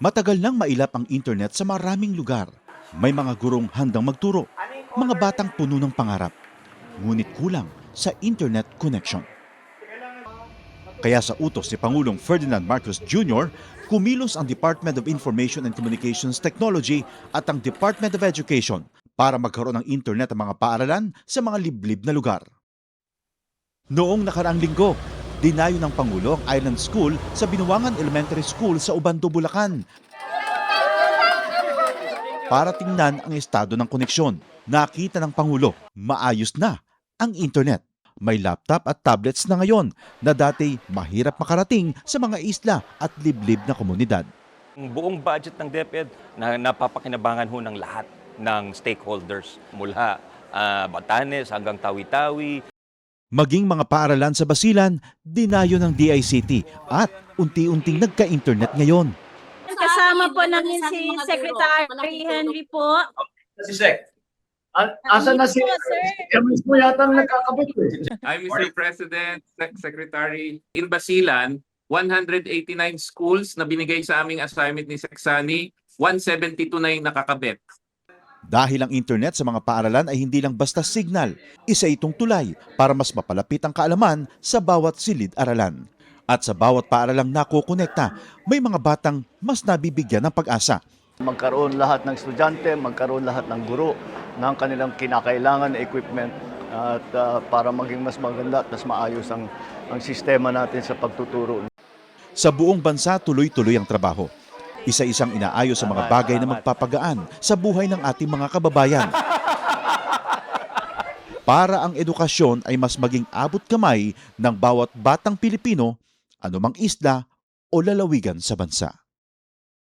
Matagal nang mailap ang internet sa maraming lugar. May mga gurong handang magturo, mga batang puno ng pangarap, ngunit kulang sa internet connection. Kaya sa utos ni Pangulong Ferdinand Marcos Jr., kumilos ang Department of Information and Communications Technology at ang Department of Education para magkaroon ng internet ang mga paaralan sa mga liblib na lugar. Noong nakaraang linggo, dinayo ng Pangulo ang Island School sa Binuangan Elementary School sa Ubando, Bulacan para tingnan ang estado ng koneksyon. Nakita ng Pangulo, maayos na ang internet. May laptop at tablets na ngayon na dati mahirap makarating sa mga isla at liblib na komunidad. Ang buong budget ng DepEd na napapakinabangan ho ng lahat ng stakeholders mula Batanes hanggang Tawi-Tawi. Maging mga paaralan sa Basilan, dinayo ng DICT at unti-unting nagka-internet ngayon. Kasama po namin si Secretary Henry po. Si Sec. Asa na si Hindi po, sir. mismo yata ang nagkakabit eh. Hi, Mr. President, Secretary. In Basilan, 189 schools na binigay sa aming assignment ni Seksani, 172 na yung nakakabit. Dahil ang internet sa mga paaralan ay hindi lang basta signal, isa itong tulay para mas mapalapit ang kaalaman sa bawat silid-aralan. At sa bawat paaralang nakokonekta, may mga batang mas nabibigyan ng pag-asa. Magkaroon lahat ng estudyante, magkaroon lahat ng guro ng kanilang kinakailangan na equipment at para maging mas maganda at mas maayos ang sistema natin sa pagtuturo. Sa buong bansa, tuloy-tuloy ang trabaho. Isa-isang inaayos sa mga bagay na magpapagaan sa buhay ng ating mga kababayan. Para ang edukasyon ay mas maging abot kamay ng bawat batang Pilipino, anumang isla o lalawigan sa bansa.